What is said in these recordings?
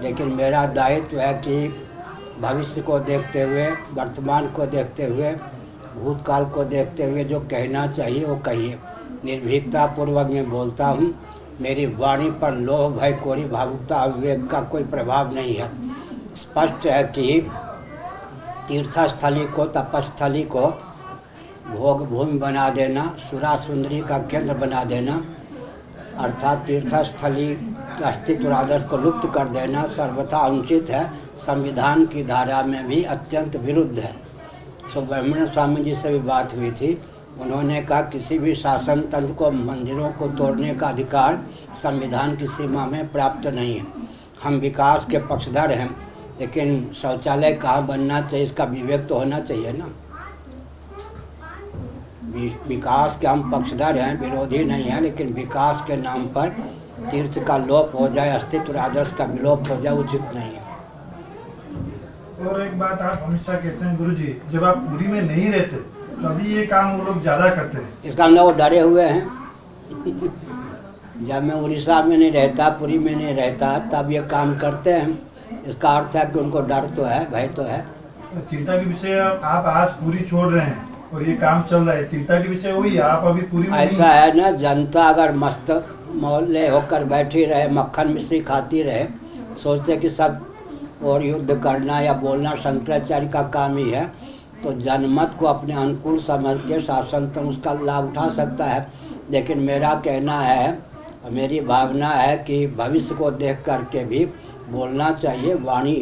लेकिन मेरा दायित्व है कि भविष्य को देखते हुए, वर्तमान को देखते हुए, भूतकाल को देखते हुए जो कहना चाहिए वो कहिए। निर्भीकता पूर्वक मैं बोलता हूँ। मेरी वाणी पर लोभ, भय, कोरी, भावुकता, अविवेक का कोई प्रभाव नहीं है। स्पष्ट है कि तीर्थस्थली को, तपस्थली को भोग भूमि बना देना, सुरा सुंदरी का केंद्र बना देना, अर्थात तीर्थस्थली के अस्तित्व आदर्श को लुप्त कर देना सर्वथा अनुचित है, संविधान की धारा में भी अत्यंत विरुद्ध है। सुब्रह्मण्य स्वामी जी से भी बात हुई थी। उन्होंने कहा किसी भी शासन तंत्र को मंदिरों को तोड़ने का अधिकार संविधान की सीमा में प्राप्त नहीं है। हम विकास के पक्षधर हैं, लेकिन शौचालय कहाँ बनना चाहिए इसका विवेक तो होना चाहिए ना। विकास के हम पक्षधर हैं, विरोधी नहीं है, लेकिन विकास के नाम पर तीर्थ का लोप हो जाए, अस्तित्व आदर्श का विलोप हो जाए, उचित नहीं है। और एक बात आप हमेशा कहते हैं गुरुजी, जब आप पुरी में नहीं रहते तभी ये काम वो लोग ज्यादा करते हैं। इसका मतलब वो डरे हुए हैं। जब मैं उड़ीसा में नहीं रहता, पुरी में नहीं रहता, तब ये काम करते हैं। इसका अर्थ है कि उनको डर तो है, भय तो है। चिंता के विषय आप आज पूरी छोड़ रहे हैं और ये काम चल रहा है, चिंता के विषय वही आप अभी पूरी में ऐसा है ना, जनता अगर मस्त मौले होकर बैठी रहे, मक्खन मिश्री खाती रहे, सोचते कि सब और युद्ध करना या बोलना शंकराचार्य का काम ही है, तो जनमत को अपने अनुकूल समझ के शासन तंत्र उसका लाभ उठा सकता है। लेकिन मेरा कहना है, मेरी भावना है कि भविष्य को देख करके भी बोलना चाहिए। वाणी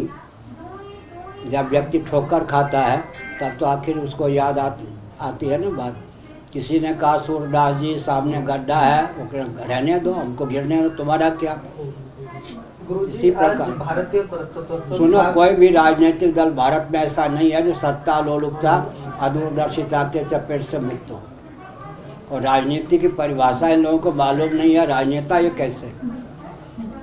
जब व्यक्ति ठोकर खाता है तब तो आखिर उसको याद आती है ना बात। किसी ने कहा सूरदास जी सामने गड्ढा है, वो रहने दो, हमको गिरने दो, तुम्हारा क्या। इसी प्रकार सुनो, कोई भी राजनीतिक दल भारत में ऐसा नहीं है जो सत्ता, लोलुपता, अदूरदर्शिता के चपेट से मुक्त हो। और राजनीति की परिभाषा इन लोगों को मालूम नहीं है। राजनेता ये कैसे?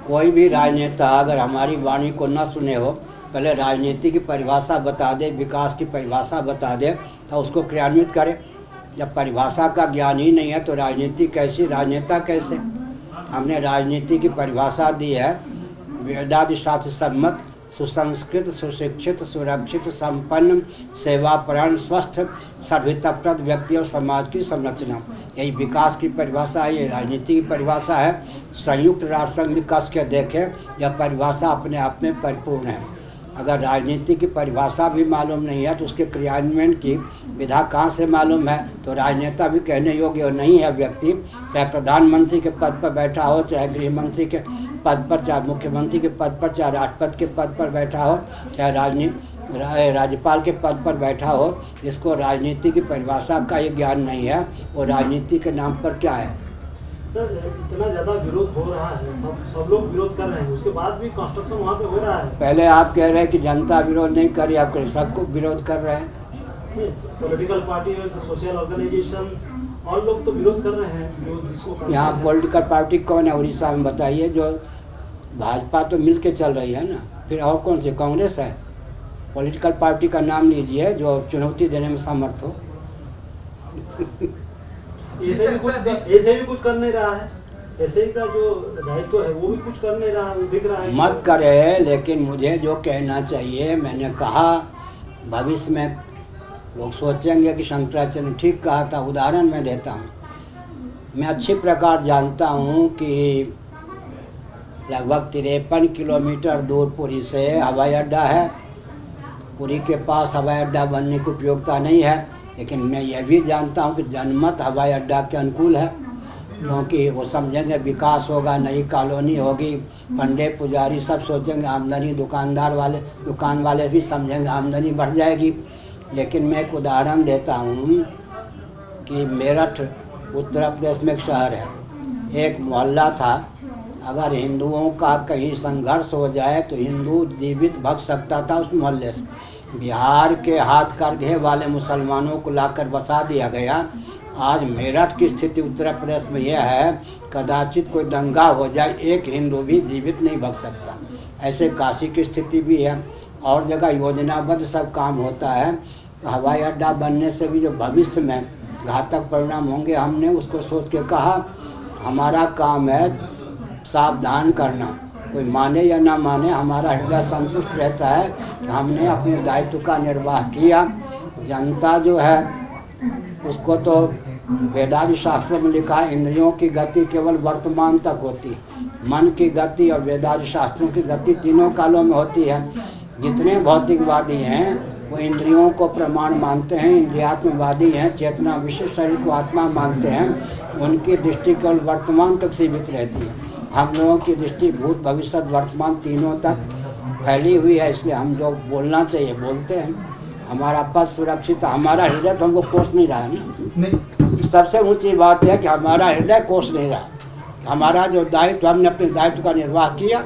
कोई भी राजनेता अगर हमारी वाणी को न सुने हो, पहले राजनीति की परिभाषा बता दे, विकास की परिभाषा बता दे, तो उसको क्रियान्वित करे। जब परिभाषा का ज्ञान ही नहीं है तो राजनीति कैसी, राजनेता कैसे? हमने राजनीति की परिभाषा दी है, वेदादि शास्त्र सम्मत, सुसंस्कृत, सुशिक्षित, सुरक्षित, संपन्न, सेवापरायण, स्वस्थ, सद्भावप्रद व्यक्ति और समाज की संरचना। यही विकास की परिभाषा है, ये राजनीति की परिभाषा है। संयुक्त राष्ट्र संघ भी कस के देखे, यह परिभाषा अपने आप में परिपूर्ण है। अगर राजनीति की परिभाषा भी मालूम नहीं है तो उसके क्रियान्वयन की विधा कहाँ से मालूम है? तो राजनेता भी कहने योग्य नहीं है व्यक्ति, चाहे प्रधानमंत्री के पद पर बैठा हो, चाहे गृह मंत्री के पद पर, चाहे मुख्यमंत्री के पद पर, चाहे राष्ट्रपति के पद पर बैठा हो, चाहे राज्यपाल के पद पर बैठा हो। इसको राजनीति की परिभाषा का ये ज्ञान नहीं है। और राजनीति के नाम पर क्या है? सर, इतना ज़्यादा विरोध हो रहा है, सब लोग विरोध कर रहे हैं, उसके बाद भी कंस्ट्रक्शन वहाँ पे हो रहा है। पहले आप कह रहे हैं कि जनता विरोध नहीं कर रही, आप कह रहे सबको विरोध कर रहे हैं। पॉलिटिकल पार्टी, सोशल ऑर्गेनाइजेशंस और लोग तो विरोध कर रहे हैं। जो जिसको यहाँ पॉलिटिकल पार्टी कौन है उड़ीसा में बताइए? जो भाजपा तो मिल के चल रही है ना, फिर और कौन सी? कांग्रेस है। पॉलिटिकल पार्टी का नाम लीजिए जो चुनौती देने में समर्थ हो। ऐसे भी कुछ कर नहीं रहा है, ऐसे ही का जो दायित्व है वो भी कुछ कर नहीं रहा है, वो दिख रहा है। मत करे, लेकिन मुझे जो कहना चाहिए, मैंने कहा भविष्य में लोग सोचेंगे कि शंकराचार्य ने ठीक कहा था। उदाहरण मैं देता हूँ। मैं अच्छी प्रकार जानता हूँ कि लगभग 53 किलोमीटर दूर पुरी से हवाई अड्डा है। पुरी के पास हवाई अड्डा बनने की उपयोगिता नहीं है, लेकिन मैं यह भी जानता हूँ कि जनमत हवाई अड्डा के अनुकूल है, क्योंकि वो समझेंगे विकास होगा, नई कॉलोनी होगी, पंडित पुजारी सब सोचेंगे आमदनी, दुकान वाले भी समझेंगे आमदनी बढ़ जाएगी। लेकिन मैं एक उदाहरण देता हूँ कि मेरठ उत्तर प्रदेश में एक शहर है, एक मोहल्ला था। अगर हिंदुओं का कहीं संघर्ष हो जाए तो हिंदू जीवित भग सकता था उस मोहल्ले से। बिहार के हाथ करघे वाले मुसलमानों को लाकर बसा दिया गया। आज मेरठ की स्थिति उत्तर प्रदेश में यह है, कदाचित कोई दंगा हो जाए, एक हिंदू भी जीवित नहीं भग सकता। ऐसे काशी की स्थिति भी है, और जगह योजनाबद्ध सब काम होता है। तो हवाई अड्डा बनने से भी जो भविष्य में घातक परिणाम होंगे, हमने उसको सोच के कहा हमारा काम है सावधान करना। कोई माने या ना माने, हमारा हृदय संतुष्ट रहता है कि हमने अपने दायित्व का निर्वाह किया। जनता जो है उसको तो वेदांत शास्त्रों में लिखा है, इंद्रियों की गति केवल वर्तमान तक होती है, मन की गति और वेदांत शास्त्रों की गति तीनों कालों में होती है। जितने भौतिकवादी हैं वो इंद्रियों को प्रमाण मानते हैं, इंद्रियात्मवादी हैं, चेतना विशेष शरीर को आत्मा मानते हैं, उनकी दृष्टि केवल वर्तमान तक सीमित रहती है। हम लोगों की दृष्टि भूत भविष्य वर्तमान तीनों तक फैली हुई है, इसलिए हम जो बोलना चाहिए बोलते हैं। हमारा पद सुरक्षित, हमारा हृदय तो हमको कोस नहीं रहा है ना। सबसे ऊंची बात है कि हमारा हृदय कोस नहीं रहा। हमारा जो दायित्व, हमने अपने दायित्व का निर्वाह किया,